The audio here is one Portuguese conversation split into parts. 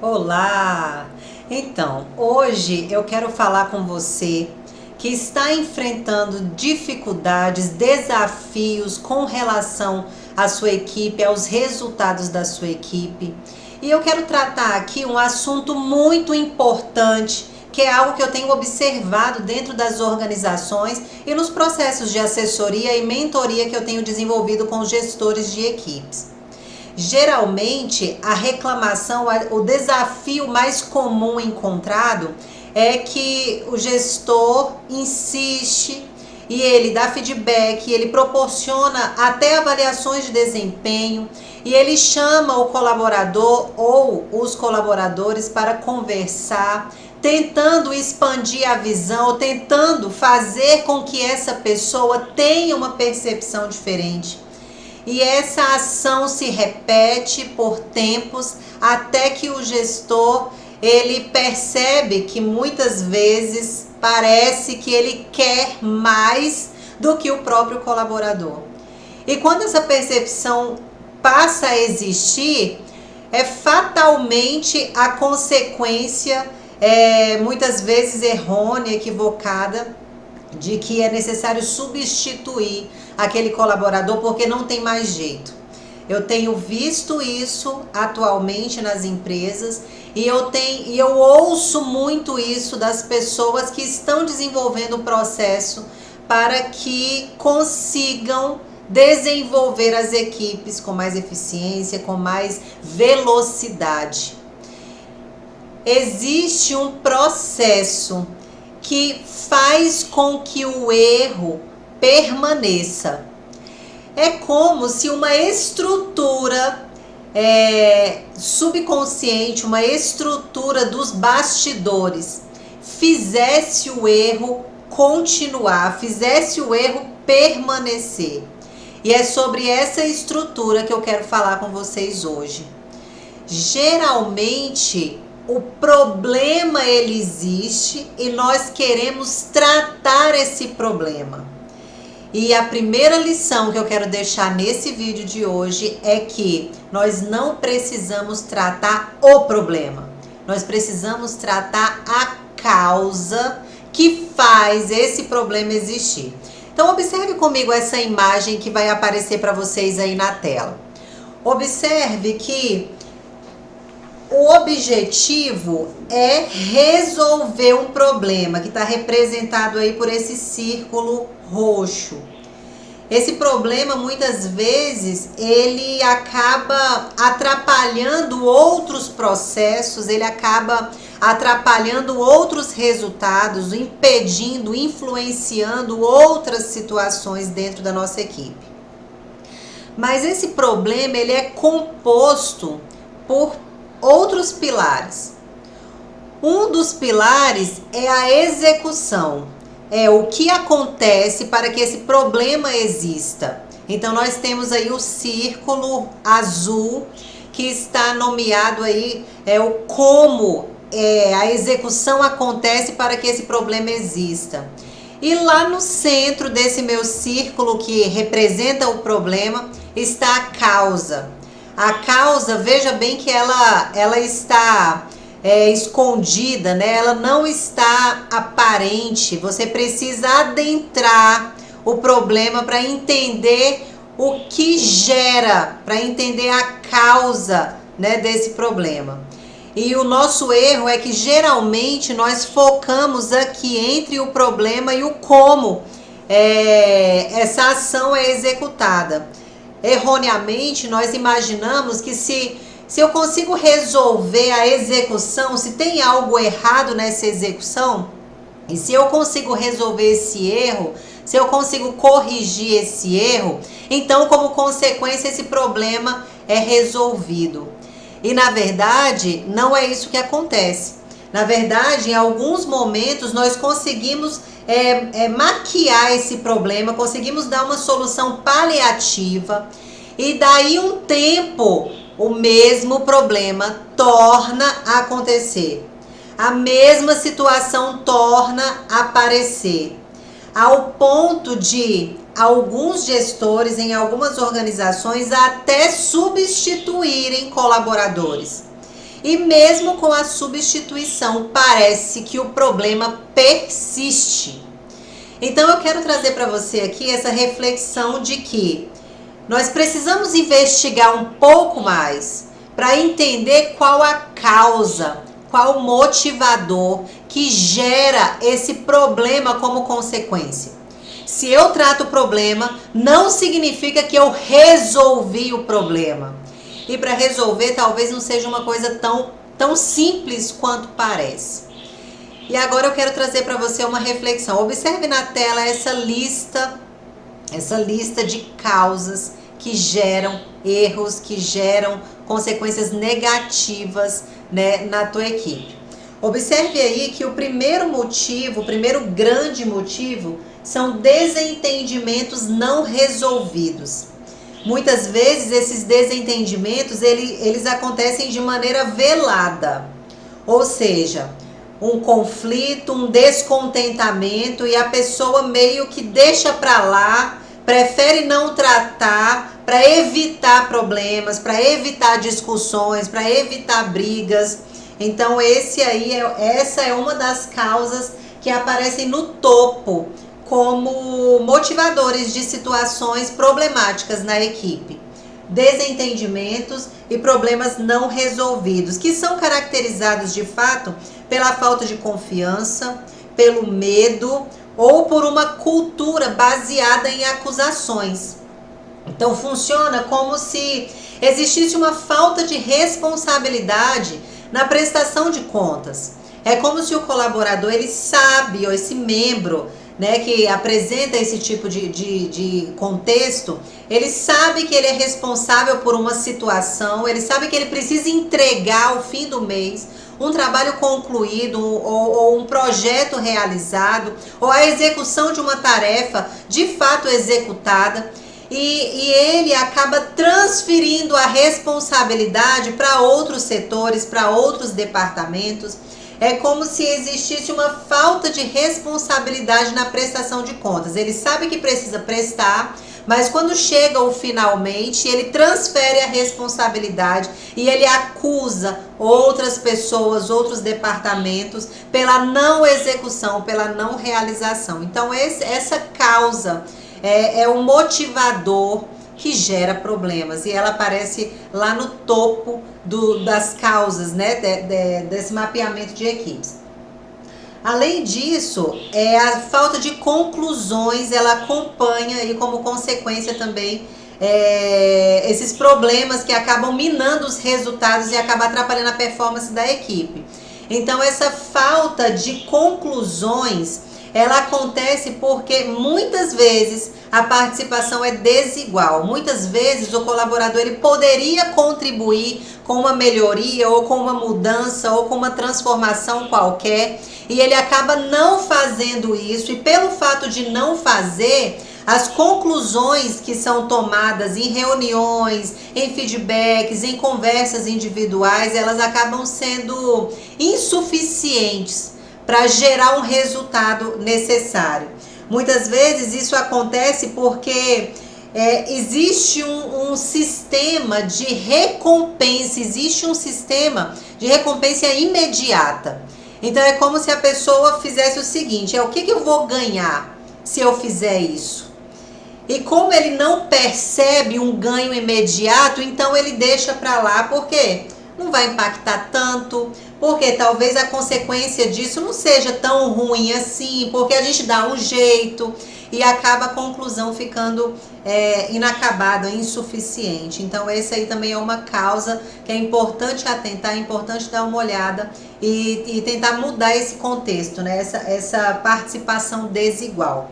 Olá! Então, hoje eu quero falar com você que está enfrentando dificuldades, desafios com relação à sua equipe, aos resultados da sua equipe. E eu quero tratar aqui um assunto muito importante, que é algo que eu tenho observado dentro das organizações e nos processos de assessoria e mentoria que eu tenho desenvolvido com gestores de equipes. Geralmente, a reclamação, o desafio mais comum encontrado é que o gestor insiste e ele dá feedback, ele proporciona até avaliações de desempenho e ele chama o colaborador ou os colaboradores para conversar, tentando expandir a visão, ou tentando fazer com que essa pessoa tenha uma percepção diferente. E essa ação se repete por tempos até que o gestor ele percebe que muitas vezes parece que ele quer mais do que o próprio colaborador. E quando essa percepção passa a existir, é fatalmente a consequência, muitas vezes errônea, equivocada, de que é necessário substituir aquele colaborador porque não tem mais jeito. Eu tenho visto isso atualmente nas empresas e eu ouço muito isso das pessoas que estão desenvolvendo o processo para que consigam desenvolver as equipes com mais eficiência, com mais velocidade. Existe um processo que faz com que o erro permaneça. É como se uma estrutura subconsciente, uma estrutura dos bastidores fizesse o erro continuar, fizesse o erro permanecer. E é sobre essa estrutura que eu quero falar com vocês hoje. Geralmente, o problema ele existe e nós queremos tratar esse problema. E a primeira lição que eu quero deixar nesse vídeo de hoje é que nós não precisamos tratar o problema. Nós precisamos tratar a causa que faz esse problema existir. Então observe comigo essa imagem que vai aparecer para vocês aí na tela. Observe que o objetivo é resolver um problema que está representado aí por esse círculo roxo. Esse problema muitas vezes ele acaba atrapalhando outros processos, ele acaba atrapalhando outros resultados, impedindo, influenciando outras situações dentro da nossa equipe. Mas esse problema ele é composto por outros pilares. Um dos pilares é a execução. É o que acontece para que esse problema exista. Então nós temos aí o círculo azul que está nomeado aí o como a execução acontece para que esse problema exista. E lá no centro desse meu círculo que representa o problema está a causa. A causa, veja bem que ela está escondida, né? Ela não está aparente. Você precisa adentrar o problema para entender o que gera, para entender a causa, né, desse problema. E o nosso erro é que geralmente nós focamos aqui entre o problema e o como essa ação é executada. Erroneamente, nós imaginamos que se eu consigo resolver a execução, se tem algo errado nessa execução, e se eu consigo resolver esse erro, se eu consigo corrigir esse erro, então, como consequência, esse problema é resolvido. E, na verdade, não é isso que acontece. Na verdade, em alguns momentos, nós conseguimos maquiar esse problema, conseguimos dar uma solução paliativa e daí um tempo o mesmo problema torna a acontecer. A mesma situação torna a aparecer. Ao ponto de alguns gestores em algumas organizações até substituírem colaboradores. E mesmo com a substituição, parece que o problema persiste. Então eu quero trazer para você aqui essa reflexão de que nós precisamos investigar um pouco mais para entender qual a causa, qual o motivador que gera esse problema como consequência. Se eu trato o problema, não significa que eu resolvi o problema. E para resolver, talvez não seja uma coisa tão simples quanto parece. E agora eu quero trazer para você uma reflexão. Observe na tela essa lista de causas que geram erros, que geram consequências negativas, né, na tua equipe. Observe aí que o primeiro grande motivo, são desentendimentos não resolvidos. Muitas vezes esses desentendimentos, eles acontecem de maneira velada. Ou seja, um conflito, um descontentamento e a pessoa meio que deixa para lá, prefere não tratar para evitar problemas, para evitar discussões, para evitar brigas. Então essa é uma das causas que aparecem no topo como motivadores de situações problemáticas na equipe. Desentendimentos e problemas não resolvidos, que são caracterizados de fato pela falta de confiança, pelo medo ou por uma cultura baseada em acusações. Então funciona como se existisse uma falta de responsabilidade na prestação de contas. É como se o colaborador, ele sabe, ou esse membro, né, que apresenta esse tipo de contexto, ele sabe que ele é responsável por uma situação, ele sabe que ele precisa entregar ao fim do mês um trabalho concluído ou um projeto realizado, ou a execução de uma tarefa de fato executada, e ele acaba transferindo a responsabilidade para outros setores, para outros departamentos. É como se existisse uma falta de responsabilidade na prestação de contas. Ele sabe que precisa prestar, mas quando chega o finalmente, ele transfere a responsabilidade e ele acusa outras pessoas, outros departamentos, pela não execução, pela não realização. Então essa causa é um motivador que gera problemas, e ela aparece lá no topo das causas, né, desse mapeamento de equipes. Além disso, a falta de conclusões, ela acompanha e como consequência também esses problemas que acabam minando os resultados e acabam atrapalhando a performance da equipe. Então essa falta de conclusões, ela acontece porque muitas vezes a participação é desigual. Muitas vezes o colaborador, ele poderia contribuir com uma melhoria ou com uma mudança ou com uma transformação qualquer, e ele acaba não fazendo isso, e pelo fato de não fazer, as conclusões que são tomadas em reuniões, em feedbacks, em conversas individuais, elas acabam sendo insuficientes para gerar um resultado necessário. Muitas vezes isso acontece porque existe um sistema de recompensa, existe um sistema de recompensa imediata. Então é como se a pessoa fizesse o seguinte: o que eu vou ganhar se eu fizer isso? E como ele não percebe um ganho imediato, então ele deixa para lá, porque não vai impactar tanto, porque talvez a consequência disso não seja tão ruim assim, porque a gente dá um jeito, e acaba a conclusão ficando inacabada, insuficiente. Então essa aí também é uma causa que é importante atentar, é importante dar uma olhada e tentar mudar esse contexto, né? Essa participação desigual.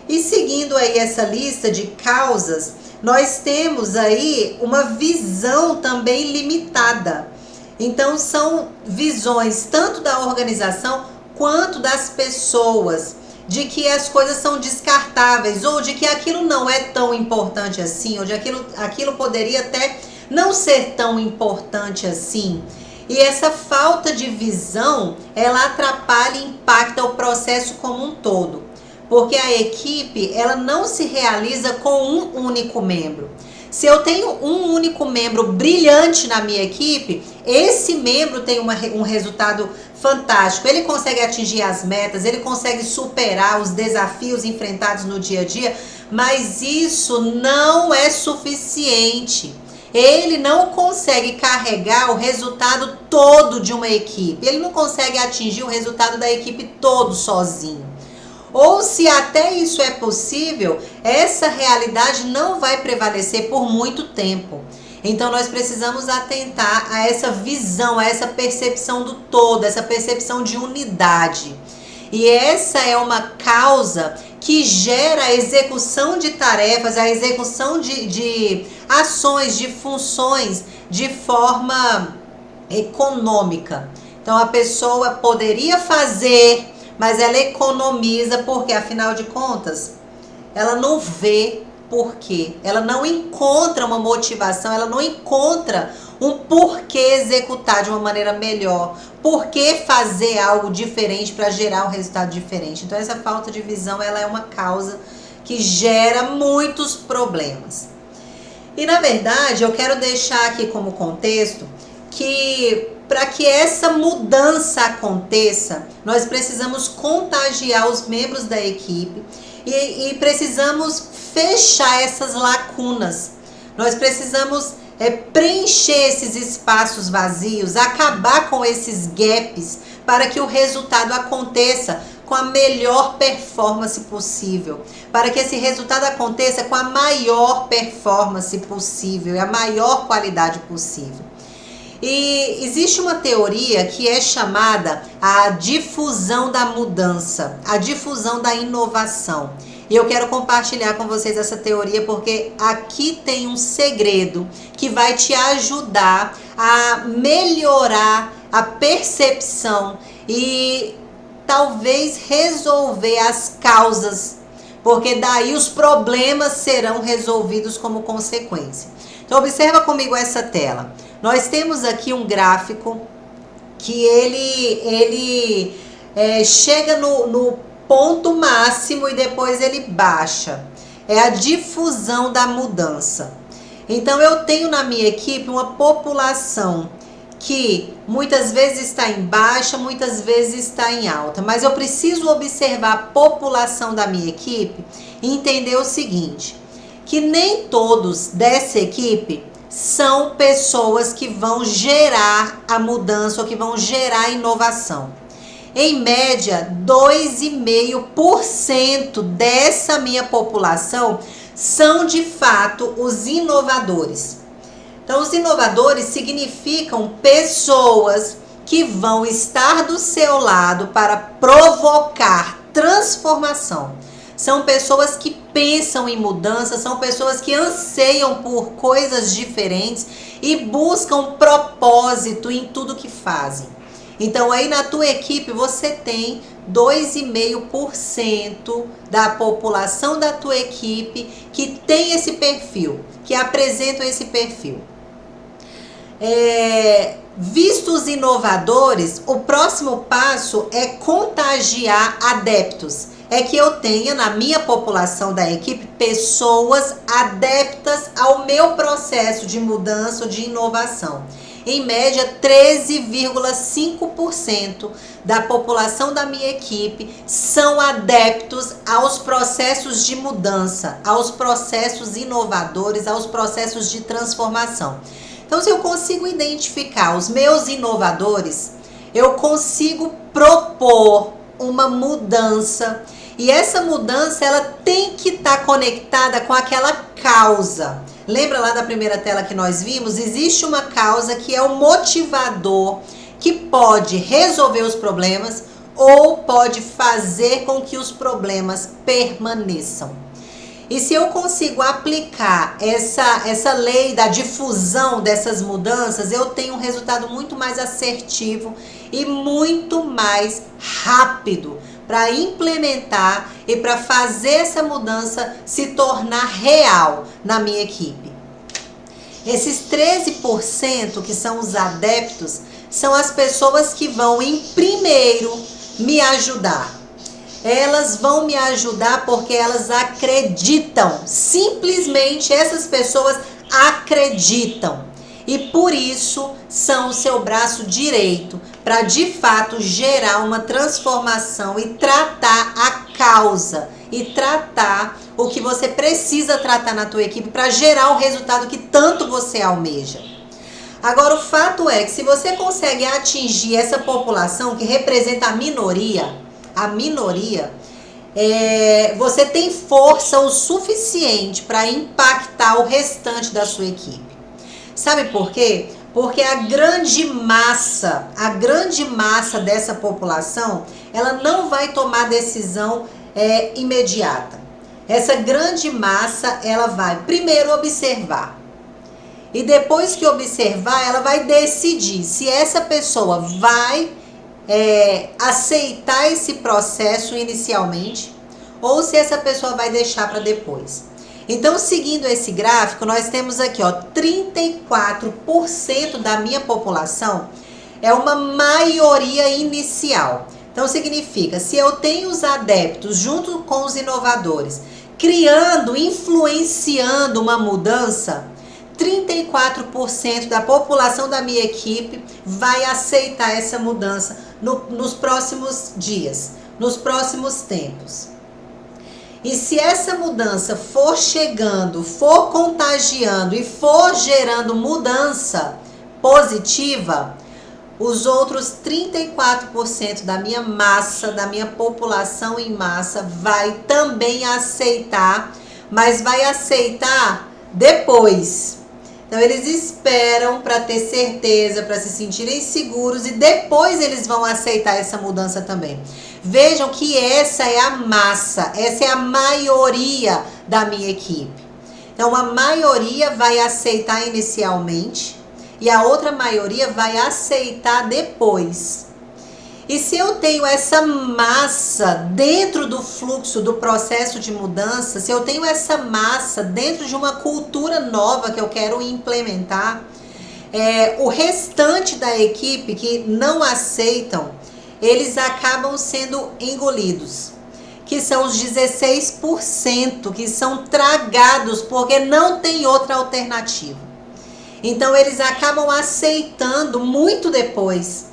E seguindo aí essa lista de causas, nós temos aí uma visão também limitada. Então são visões tanto da organização quanto das pessoas, de que as coisas são descartáveis, ou de que aquilo não é tão importante assim, ou de aquilo poderia até não ser tão importante assim. E essa falta de visão, ela atrapalha e impacta o processo como um todo. Porque a equipe, ela não se realiza com um único membro. Se eu tenho um único membro brilhante na minha equipe, esse membro tem um resultado fantástico. Ele consegue atingir as metas, ele consegue superar os desafios enfrentados no dia a dia, mas isso não é suficiente. Ele não consegue carregar o resultado todo de uma equipe. Ele não consegue atingir o resultado da equipe todo sozinho. Ou se até isso é possível, essa realidade não vai prevalecer por muito tempo. Então nós precisamos atentar a essa visão, a essa percepção do todo, essa percepção de unidade. E essa é uma causa que gera a execução de tarefas, a execução de ações, de funções de forma econômica. Então a pessoa poderia fazer, mas ela economiza porque, afinal de contas, ela não vê porquê. Ela não encontra uma motivação, ela não encontra um porquê executar de uma maneira melhor. Por que fazer algo diferente para gerar um resultado diferente? Então essa falta de visão, ela é uma causa que gera muitos problemas. E na verdade, eu quero deixar aqui como contexto que para que essa mudança aconteça, nós precisamos contagiar os membros da equipe e precisamos fechar essas lacunas. Nós precisamos preencher esses espaços vazios, acabar com esses gaps para que o resultado aconteça com a melhor performance possível, para que esse resultado aconteça com a maior performance possível e a maior qualidade possível. E existe uma teoria que é chamada a difusão da mudança, a difusão da inovação. E eu quero compartilhar com vocês essa teoria porque aqui tem um segredo que vai te ajudar a melhorar a percepção e talvez resolver as causas, porque daí os problemas serão resolvidos como consequência. Então observa comigo essa tela. Nós temos aqui um gráfico que ele chega no ponto máximo e depois ele baixa. É a difusão da mudança. Então eu tenho na minha equipe uma população que muitas vezes está em baixa, muitas vezes está em alta. Mas eu preciso observar a população da minha equipe e entender o seguinte, que nem todos dessa equipe são pessoas que vão gerar a mudança ou que vão gerar a inovação. Em média, 2,5% dessa minha população são de fato os inovadores. Então, os inovadores significam pessoas que vão estar do seu lado para provocar transformação. São pessoas que pensam em mudança, são pessoas que anseiam por coisas diferentes e buscam propósito em tudo que fazem. Então aí na tua equipe você tem 2,5% da população da tua equipe que tem esse perfil, que apresentam esse perfil. Vistos inovadores, o próximo passo é contagiar adeptos. É que eu tenha na minha população da equipe pessoas adeptas ao meu processo de mudança ou de inovação. Em média, 13,5% da população da minha equipe são adeptos aos processos de mudança, aos processos inovadores, aos processos de transformação. Então, se eu consigo identificar os meus inovadores, eu consigo propor uma mudança. E essa mudança, ela tem que estar conectada com aquela causa. Lembra lá da primeira tela que nós vimos? Existe uma causa que é o motivador, que pode resolver os problemas ou pode fazer com que os problemas permaneçam. E se eu consigo aplicar essa lei da difusão dessas mudanças, eu tenho um resultado muito mais assertivo e muito mais rápido para implementar e para fazer essa mudança se tornar real na minha equipe. Esses 13% que são os adeptos são as pessoas que vão em primeiro me ajudar. Elas vão me ajudar porque elas acreditam. Simplesmente essas pessoas acreditam. E por isso são o seu braço direito para de fato gerar uma transformação e tratar a causa e tratar o que você precisa tratar na tua equipe para gerar o resultado que tanto você almeja. Agora, o fato é que se você consegue atingir essa população que representa a minoria, você tem força o suficiente para impactar o restante da sua equipe. Sabe por quê? Porque a grande massa dessa população, ela não vai tomar decisão imediata. Essa grande massa, ela vai primeiro observar. E depois que observar, ela vai decidir se essa pessoa vai aceitar esse processo inicialmente ou se essa pessoa vai deixar para depois. Então, seguindo esse gráfico, nós temos aqui, ó, 34% da minha população é uma maioria inicial. Então, significa, se eu tenho os adeptos junto com os inovadores, criando, influenciando uma mudança, 34% da população da minha equipe vai aceitar essa mudança nos próximos dias, nos próximos tempos. E se essa mudança for chegando, for contagiando e for gerando mudança positiva, os outros 34% da minha massa, da minha população em massa, vai também aceitar, mas vai aceitar depois. Então eles esperam para ter certeza, para se sentirem seguros e depois eles vão aceitar essa mudança também. Vejam que essa é a massa, essa é a maioria da minha equipe. Então a maioria vai aceitar inicialmente e a outra maioria vai aceitar depois. E se eu tenho essa massa dentro do fluxo do processo de mudança, se eu tenho essa massa dentro de uma cultura nova que eu quero implementar, o restante da equipe que não aceitam, eles acabam sendo engolidos, que são os 16% que são tragados porque não tem outra alternativa. Então eles acabam aceitando muito depois,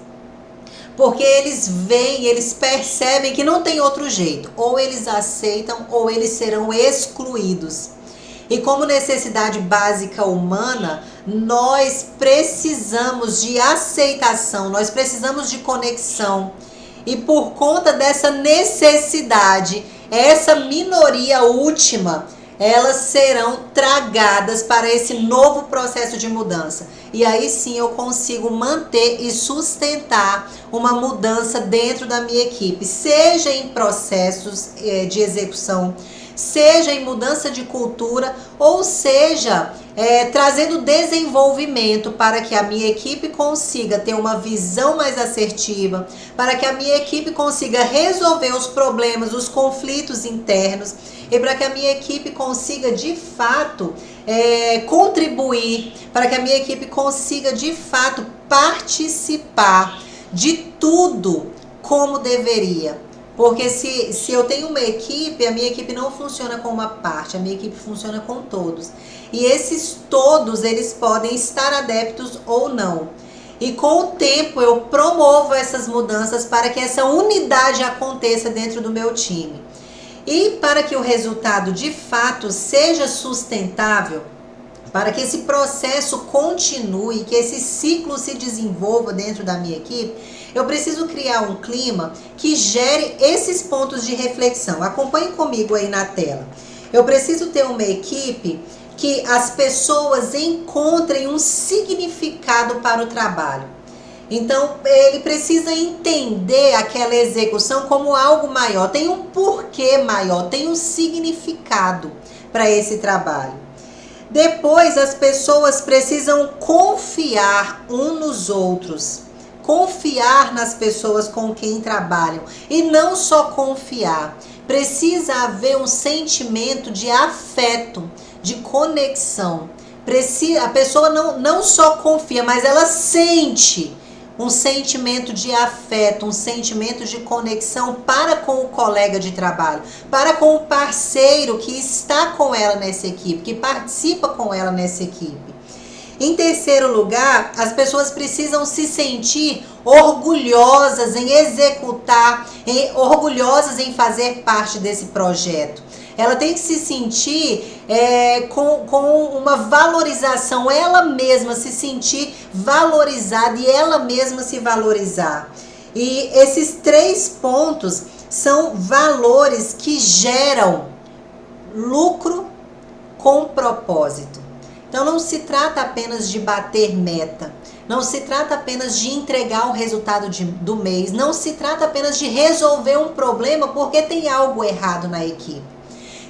porque eles veem, eles percebem que não tem outro jeito. Ou eles aceitam ou eles serão excluídos. E como necessidade básica humana, nós precisamos de aceitação, nós precisamos de conexão. E por conta dessa necessidade, essa minoria última, elas serão tragadas para esse novo processo de mudança. E aí sim eu consigo manter e sustentar uma mudança dentro da minha equipe, seja em processos de execução, seja em mudança de cultura, ou seja, trazendo desenvolvimento para que a minha equipe consiga ter uma visão mais assertiva, para que a minha equipe consiga resolver os problemas, os conflitos internos, e para que a minha equipe consiga de fato contribuir, para que a minha equipe consiga de fato participar de tudo como deveria. Porque se eu tenho uma equipe, a minha equipe não funciona com uma parte, a minha equipe funciona com todos. E esses todos, eles podem estar adeptos ou não. E com o tempo eu promovo essas mudanças para que essa unidade aconteça dentro do meu time. E para que o resultado de fato seja sustentável, para que esse processo continue, que esse ciclo se desenvolva dentro da minha equipe, eu preciso criar um clima que gere esses pontos de reflexão. Acompanhe comigo aí na tela. Eu preciso ter uma equipe que as pessoas encontrem um significado para o trabalho. Então, ele precisa entender aquela execução como algo maior. Tem um porquê maior, tem um significado para esse trabalho. Depois, as pessoas precisam confiar uns nos outros. Confiar nas pessoas com quem trabalham. E não só confiar. Precisa haver um sentimento de afeto, de conexão. A pessoa não só confia, mas ela sente um sentimento de afeto, um sentimento de conexão para com o colega de trabalho, para com o parceiro que está com ela nessa equipe, que participa com ela nessa equipe. Em terceiro lugar, as pessoas precisam se sentir orgulhosas em executar, orgulhosas em fazer parte desse projeto. Ela tem que se sentir com uma valorização, ela mesma se sentir valorizada e ela mesma se valorizar. E esses 3 pontos são valores que geram lucro com propósito. Então não se trata apenas de bater meta, não se trata apenas de entregar o resultado do mês, não se trata apenas de resolver um problema porque tem algo errado na equipe.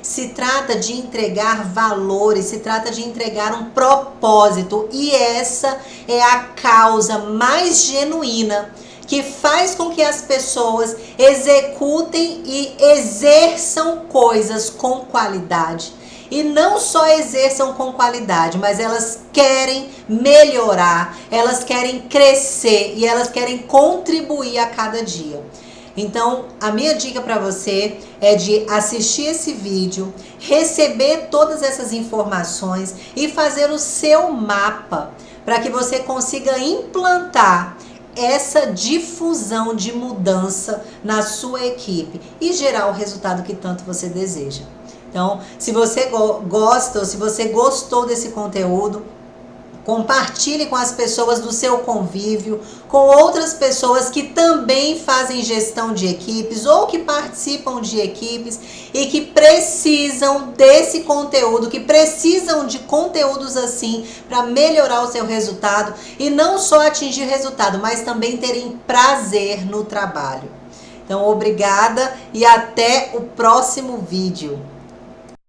Se trata de entregar valores, se trata de entregar um propósito, e essa é a causa mais genuína que faz com que as pessoas executem e exerçam coisas com qualidade. E não só exerçam com qualidade, mas elas querem melhorar, elas querem crescer e elas querem contribuir a cada dia. Então, a minha dica para você é de assistir esse vídeo, receber todas essas informações e fazer o seu mapa para que você consiga implantar essa difusão de mudança na sua equipe e gerar o resultado que tanto você deseja. Então, se você gosta ou se você gostou desse conteúdo, compartilhe com as pessoas do seu convívio, com outras pessoas que também fazem gestão de equipes ou que participam de equipes e que precisam desse conteúdo, que precisam de conteúdos assim para melhorar o seu resultado e não só atingir resultado, mas também terem prazer no trabalho. Então, obrigada e até o próximo vídeo.